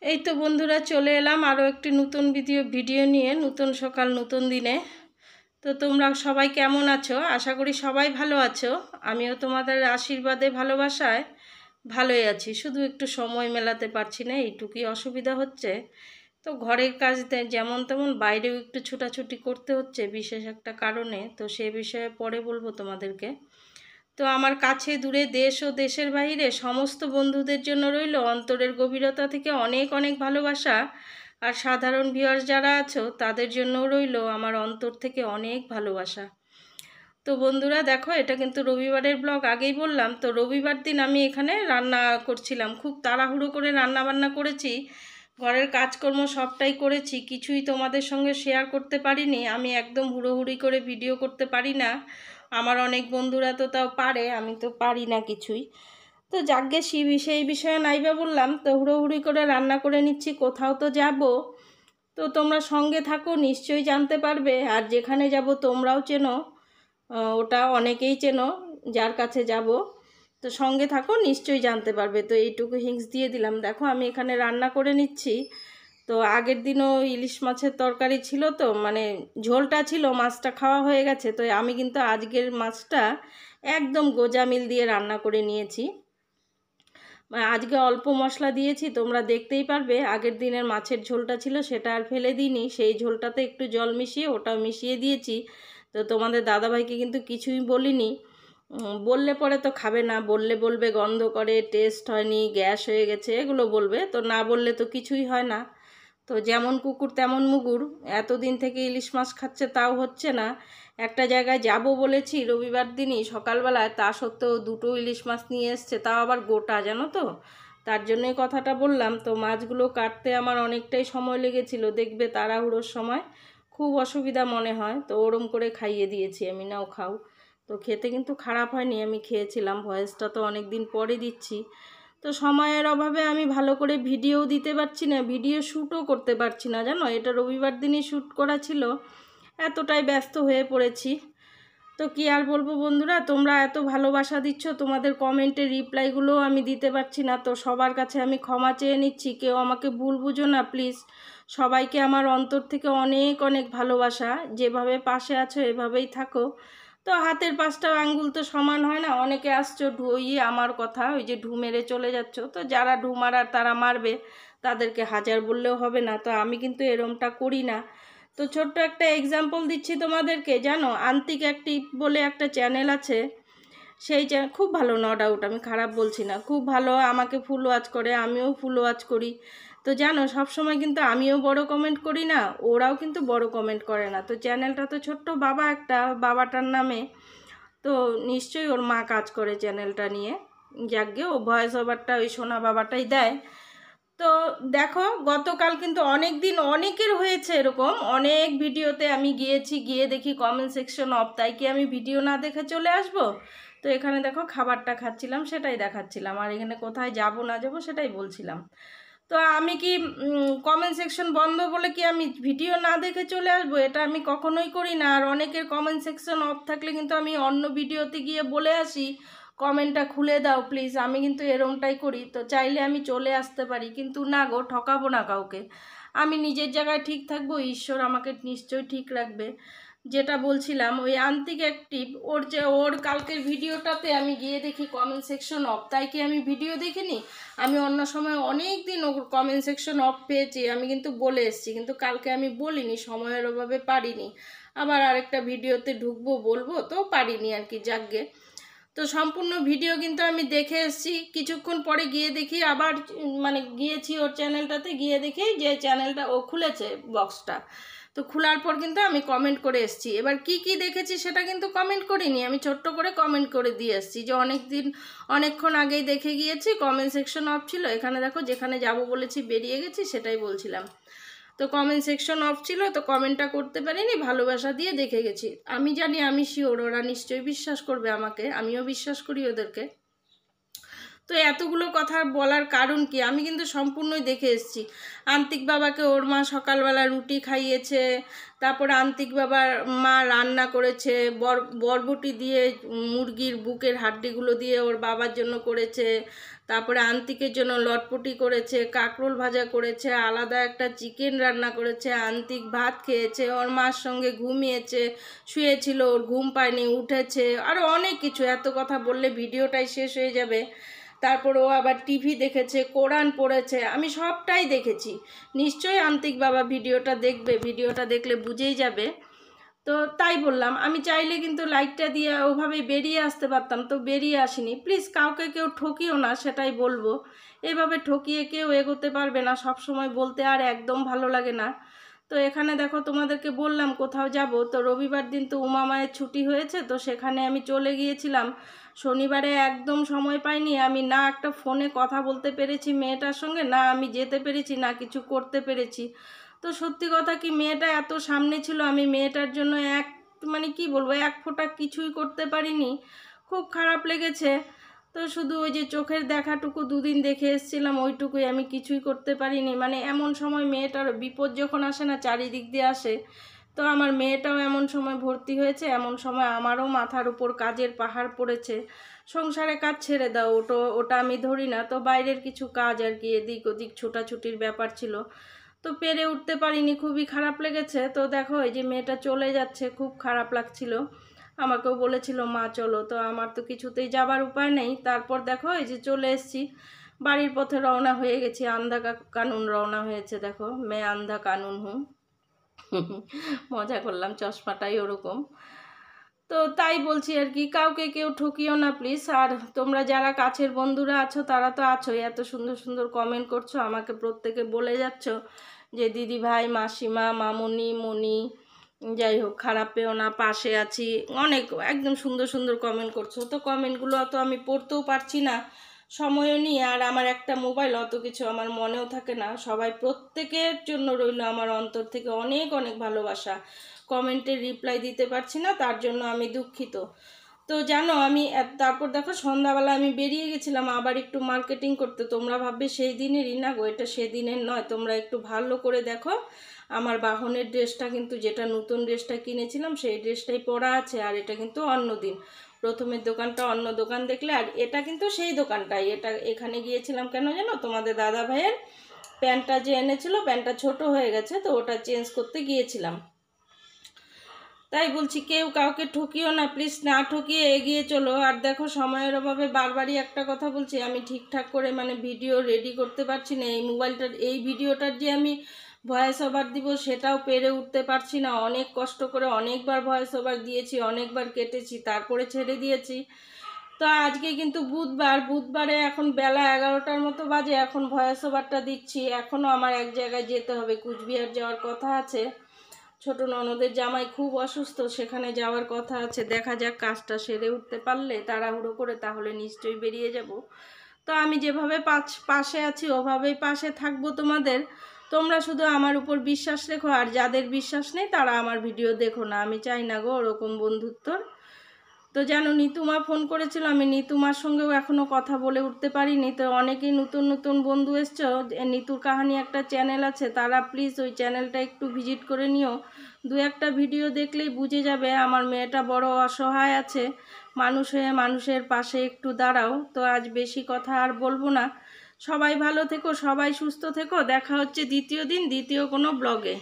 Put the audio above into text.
এই তো বন্ধুরা চলে এলাম আরও একটি নতুন ভিডিও নিয়ে। নতুন সকাল নতুন দিনে। তো তোমরা সবাই কেমন আছো? আশা করি সবাই ভালো আছো। আমিও তোমাদের আশীর্বাদে ভালোবাসায় ভালোই আছি, শুধু একটু সময় মেলাতে পারছি না, এইটুকুই অসুবিধা হচ্ছে। তো ঘরের কাজতে যেমন তেমন বাইরেও একটু ছুটাছুটি করতে হচ্ছে বিশেষ একটা কারণে, তো সে বিষয়ে পরে বলবো তোমাদেরকে। তো আমার কাছে দূরে দেশ ও দেশের বাইরে সমস্ত বন্ধুদের জন্য রইল অন্তরের গভীরতা থেকে অনেক অনেক ভালোবাসা। আর সাধারণ ভিউয়ার্স যারা আছো তাদের জন্যও রইল আমার অন্তর থেকে অনেক ভালোবাসা। তো বন্ধুরা দেখো, এটা কিন্তু রবিবারের ব্লগ, আগেই বললাম। তো রবিবার দিন আমি এখানে রান্না করছিলাম, খুব তাড়াহুড়ো করে রান্না বান্না করেছি, ঘরের কাজকর্ম সবটাই করেছি, কিছুই তোমাদের সঙ্গে শেয়ার করতে পারিনি। আমি একদম হুড়োহুড়ি করে ভিডিও করতে পারি না। আমার অনেক বন্ধুরা তো তাও পারে, আমি তো পারি না কিছুই। তো যাকগে সেই বিষয়ে নাইবা বললাম। তো হুড়োহুড়ি করে রান্না করে নিচ্ছি, কোথাও তো যাব। তো তোমরা সঙ্গে থাকো, নিশ্চয়ই জানতে পারবে। আর যেখানে যাব তোমরাও চেনো, ওটা অনেকেই চেনো যার কাছে যাব। তো সঙ্গে থাকো, নিশ্চয়ই জানতে পারবে। তো এইটুকু হিংস দিয়ে দিলাম। দেখো আমি এখানে রান্না করে নিচ্ছি। তো আগের দিনও ইলিশ মাছের তরকারি ছিল, তো মানে ঝোলটা ছিল, মাছটা খাওয়া হয়ে গেছে। তো আমি কিন্তু আজকের মাছটা একদম গোজামিল দিয়ে রান্না করে নিয়েছি। আজকে অল্প মশলা দিয়েছি, তোমরা দেখতেই পারবে। আগের দিনের মাছের ঝোলটা ছিল, সেটা আর ফেলে দিইনি, সেই ঝোলটাতে একটু জল মিশিয়ে ওটাও মিশিয়ে দিয়েছি। তো তোমাদের দাদাভাইকে কিন্তু কিছুই বলিনি। বললে পরে তো খাবে না, বললে বলবে গন্ধ করে, টেস্ট হয়নি, গ্যাস হয়ে গেছে, এগুলো বলবে। তো না বললে তো কিছুই হয় না। তো যেমন কুকুর তেমন মুগুর, এতদিন থেকে ইলিশ মাছ খাচ্ছে তাও হচ্ছে না। একটা জায়গায় যাব বলেছি রবিবার দিনই সকালবেলায়, তা সত্ত্বেও দুটো ইলিশ মাছ নিয়ে এসছে, তাও আবার গোটা, জানো তো। তার জন্যই কথাটা বললাম। তো মাছগুলো কাটতে আমার অনেকটাই সময় লেগেছিল, দেখবে তাড়াহুড়োর সময় খুব অসুবিধা মনে হয়। তো ওরম করে খাইয়ে দিয়েছি আমি, নাও খাও। তো খেতে কিন্তু খারাপ হয়নি, আমি খেয়েছিলাম। ভয়েসটা তো অনেক দিন পরে দিচ্ছি। তো সময়ের অভাবে আমি ভালো করে ভিডিও দিতে পারছি না, ভিডিও শ্যুটও করতে পারছি না, জানো। এটা রবিবার দিনই শ্যুট করা ছিল, এতটাই ব্যস্ত হয়ে পড়েছি। তো কি আর বলবো বন্ধুরা, তোমরা এত ভালোবাসা দিচ্ছ, তোমাদের কমেন্টের রিপ্লাইগুলোও আমি দিতে পারছি না। তো সবার কাছে আমি ক্ষমা চেয়ে নিচ্ছি, কেউ আমাকে ভুল বুঝো না প্লিজ। সবাইকে আমার অন্তর থেকে অনেক অনেক ভালোবাসা। যেভাবে পাশে আছো এভাবেই থাকো। তো হাতের পাঁচটা আঙ্গুল তো সমান হয় না। অনেকে আসছো আমার কথা, ওই যে ঢু মেরে চলে যাচ্ছ। তো যারা ঢু মারার তারা মারবে, তাদেরকে হাজার বললেও হবে না। তো আমি কিন্তু এরমটা করি না। তো ছোট্ট একটা এক্সাম্পল দিচ্ছি তোমাদেরকে, জানো আন্তিক অ্যাক্টিভ বলে একটা চ্যানেল আছে। সেই চ্যানেল খুব ভালো, নো ডাউট, আমি খারাপ বলছি না, খুব ভালো। আমাকে ফুল ওয়াচ করে, আমিও ফুল ওয়াচ করি। তো জানো সবসময় কিন্তু আমিও বড় কমেন্ট করি না, ওরাও কিন্তু বড় কমেন্ট করে না। তো চ্যানেলটা তো ছোট্ট, বাবা একটা, বাবাটার নামে। তো নিশ্চয়ই ওর মা কাজ করে চ্যানেলটা নিয়ে। যাকগে, ও ভয়েস ওভারটা ওই সোনা বাবাটাই দেয়। তো দেখো, গতকাল কিন্তু অনেক দিন অনেকের হয়েছে এরকম, অনেক ভিডিওতে আমি গিয়েছি, গিয়ে দেখি কমেন্ট সেকশন অফ। তাই কি আমি ভিডিও না দেখে চলে আসব? তো এখানে দেখো খাবারটা খাচ্ছিলাম, সেটাই দেখাচ্ছিলাম। আর এখানে কোথায় যাব না যাব সেটাই বলছিলাম। তো আমি কি কমেন্ট সেকশন বন্ধ বলে কি আমি ভিডিও না দেখে চলে আসবো? এটা আমি কখনোই করি না। আর অনেকের কমেন্ট সেকশন অফ থাকলে কিন্তু আমি অন্য ভিডিওতে গিয়ে বলে আসি, কমেন্টটা খুলে দাও প্লিজ। আমি কিন্তু এরমটাই করি। তো চাইলে আমি চলে আসতে পারি, কিন্তু না গো, ঠকাবো না কাউকে। আমি নিজের জায়গায় ঠিক থাকবো, ঈশ্বর আমাকে নিশ্চয়ই ঠিক রাখবে। যেটা বলছিলাম, ওই আন্তিক অ্যাক্টিভ, ওর কালকের ভিডিওটাতে আমি গিয়ে দেখি কমেন্ট সেকশন অফ। তাই কি আমি ভিডিও দেখিনি? আমি অন্য সময় অনেক দিন ওর কমেন্ট সেকশন অফ পেয়েছি, আমি কিন্তু বলে এসেছি, কিন্তু কালকে আমি বলিনি, সময়ের অভাবে পারিনি। আবার আরেকটা ভিডিওতে ঢুকবো বলবো, তো পারিনি আর কি। যাকগে, তো সম্পূর্ণ ভিডিও কিন্তু আমি দেখে এসেছি। কিছুক্ষণ পরে গিয়ে দেখি আবার, মানে গিয়েছি ওর চ্যানেলটাতে, গিয়ে দেখি যে চ্যানেলটা ও খুলেছে বক্সটা। তো খোলার পর কিন্তু আমি কমেন্ট করে এসেছি। এবার কি কি দেখেছি সেটা কিন্তু কমেন্ট করিনি, আমি ছোট্ট করে কমেন্ট করে দিয়ে এসেছি যে অনেকক্ষণ আগেই দেখে গিয়েছি, কমেন্ট সেকশন অফ ছিল। এখানে দেখো, যেখানে যাব বলেছি বেরিয়ে গেছি, সেটাই বলছিলাম। তো কমেন্ট সেকশন অফ ছিল, তো কমেন্টটা করতে পারিনি, ভালোবাসা দিয়ে দেখে গেছি। আমি জানি, আমি শিওর ওরা নিশ্চয়ই বিশ্বাস করবে আমাকে, আমিও বিশ্বাস করি ওদেরকে। তো এতগুলো কথা বলার কারণ কি, আমি কিন্তু সম্পূর্ণই দেখে এসেছি। আন্তিক বাবাকে ওর মা সকালবেলা রুটি খাইয়েছে, তারপরে আন্তিক বাবার মা রান্না করেছে, বরবটি দিয়ে মুরগির বুকের হাড্ডিগুলো দিয়ে ওর বাবার জন্য করেছে। তারপরে আন্তিকের জন্য লটপটি করেছে, কাঁকরোল ভাজা করেছে, আলাদা একটা চিকেন রান্না করেছে, আন্তিক ভাত খেয়েছে, ওর মার সঙ্গে ঘুমিয়েছে, শুয়েছিল, ওর ঘুম পায়নি, উঠেছে, আরও অনেক কিছু। এত কথা বললে ভিডিওটাই শেষ হয়ে যাবে। তারপর ও আবার টিভি দেখেছে, কোরআন পড়েছে, আমি সবটাই দেখেছি। নিশ্চয়ই আন্তিক বাবা ভিডিওটা দেখবে, ভিডিওটা দেখলে বুঝেই যাবে। তো তাই বললাম, আমি চাইলে কিন্তু লাইকটা দিয়ে ওভাবে বেরিয়ে আসতে পারতাম, তো বেরিয়ে আসিনি। প্লিজ কাউকে কেউ ঠকিও না, সেটাই বলবো। এভাবে ঠকিয়ে কেউ এগোতে পারবে না, সব সময় বলতে আর একদম ভালো লাগে না। তো এখানে দেখো, তোমাদেরকে বললাম কোথাও যাব, তো রবিবার দিন তো উমা মায়ের ছুটি হয়েছে, তো সেখানে আমি চলে গিয়েছিলাম। শনিবারে একদম সময় পাইনি আমি, না একটা ফোনে কথা বলতে পেরেছি মেয়েটার সঙ্গে, না আমি যেতে পেরেছি, না কিছু করতে পেরেছি। তো সত্যি কথা কি, মেয়েটা এত সামনে ছিল, আমি মেয়েটার জন্য মানে কি বলবো, এক ফোঁটা কিছুই করতে পারিনি। খুব খারাপ লেগেছে। তো শুধু ওই যে চোখের দেখাটুকু দুদিন দেখে এসেছিলাম, ওইটুকুই, আমি কিছুই করতে পারিনি। মানে এমন সময় মেয়েটার বিপদ যখন আসে না, চারিদিক দিয়ে আসে, তো আমার মেয়েটাও এমন সময় ভর্তি হয়েছে, এমন সময় আমারও মাথার উপর কাজের পাহাড় পড়েছে। সংসারে কাজ ছেড়ে দাও, ওটা আমি ধরি না, তো বাইরের কিছু কাজ আর কি, এদিক ওদিক ছোটাছুটির ব্যাপার ছিল, তো পেরে উঠতে পারিনি, খুবই খারাপ লেগেছে। তো দেখো, এই যে মেয়েটা চলে যাচ্ছে, খুব খারাপ লাগছিল। আমাকেও বলেছিল মা চলো, তো আমার তো কিছুতেই যাবার উপায় নেই। তারপর দেখো, এই যে চলে এসেছি, বাড়ির পথে রওনা হয়ে গেছি। আন্ধা কানুন রওনা হয়েছে, দেখো, মে আন্ধা কানুন হুম। মজা করলাম, চশমাটাই ওরকম। তো তাই বলছি আর কি, কাউকে কেউ ঠকিও না প্লিজ। আর তোমরা যারা কাছের বন্ধুরা আছো, তারা তো আছোই, এত সুন্দর সুন্দর কমেন্ট করছো, আমাকে প্রত্যেকে বলে যাচ্ছ যে দিদি ভাই, মাসিমা, মামুনি, মনি, যাই হোক, খারাপ পেও না, পাশে আছি, অনেক একদম সুন্দর সুন্দর কমেন্ট করছো। তো কমেন্টগুলো তো আমি পড়তেও পারছি না, সময়ও নিয়ে, আর আমার একটা মোবাইল, অত কিছু আমার মনেও থাকে না। সবাই প্রত্যেকের জন্য রইল আমার অন্তর থেকে অনেক অনেক ভালোবাসা। কমেন্টের রিপ্লাই দিতে পারছি না, তার জন্য আমি দুঃখিত। তো জানো, আমি তারপর দেখো, সন্ধ্যাবেলা আমি বেরিয়ে গেছিলাম আবার একটু মার্কেটিং করতে। তোমরা ভাববে সেই দিনেরই, না গো, এটা সেদিনের নয়। তোমরা একটু ভালো করে দেখো, আমার বাহনের ড্রেসটা কিন্তু, যেটা নতুন ড্রেসটা কিনেছিলাম, সেই ড্রেসটাই পরা আছে, আর এটা কিন্তু অন্য দিন। প্রথমের দোকানটা অন্য দোকান দেখলে, আর এটা কিন্তু সেই দোকানটাই। এখানে গিয়েছিলাম কেন জানো, তোমাদের দাদা ভাইয়ের প্যান্টটা যে এনেছিল, প্যান্টটা ছোট হয়ে গেছে, তো ওটা চেঞ্জ করতে গিয়েছিলাম। তাই বলছি, কেউ কাউকে ঠকিও না প্লিজ, না ঠকিয়ে এগিয়ে চলো। আর দেখো, সময়ের অভাবে বারবারই একটা কথা বলছি, আমি ঠিকঠাক করে মানে ভিডিও রেডি করতে পারছি না। এই মোবাইলটার, এই ভিডিওটার যে আমি ভয়েস ওভার দিব, সেটাও পেরে উঠতে পারছি না। অনেক কষ্ট করে অনেকবার ভয়েস ওভার দিয়েছি, অনেকবার কেটেছি, তারপরে ছেড়ে দিয়েছি। তো আজকে কিন্তু বুধবারে এখন বেলা 11টার মতো বাজে, এখন ভয়েস ওভারটা দিচ্ছি। এখনও আমার এক জায়গায় যেতে হবে, কুচবিহার যাওয়ার কথা আছে। ছোট ননদের জামাই খুব অসুস্থ, সেখানে যাওয়ার কথা আছে। দেখা যাক, কাজটা সেরে উঠতে পারলে তাড়াহুড়ো করে, তাহলে নিশ্চয়ই বেরিয়ে যাব। তো আমি যেভাবে পাশে আছি, ওভাবেই পাশে থাকবো তোমাদের। তোমরা শুধু আমার উপর বিশ্বাস রেখো, আর যাদের বিশ্বাস নেই তারা আমার ভিডিও দেখো না। আমি চাই না গো ওরকম বন্ধুত্ব। তো জানো, নিতুমা ফোন করেছিল, আমি নিতুমার সঙ্গেও এখনও কথা বলে উঠতে পারিনি। তো অনেকেই নতুন নতুন বন্ধু এসছো, নিতুর কাহানি একটা চ্যানেল আছে, তারা প্লিজ ওই চ্যানেলটা একটু ভিজিট করে নিও। দু একটা ভিডিও দেখলেই বুঝে যাবে আমার মেয়েটা বড় অসহায় আছে। মানুষ হয়ে মানুষের পাশে একটু দাঁড়াও। তো আজ বেশি কথা আর বলবো না। সবাই ভালো থেকো, সবাই সুস্থ থেকো। দেখা হচ্ছে দ্বিতীয় দিন, দ্বিতীয় কোনো ব্লগে।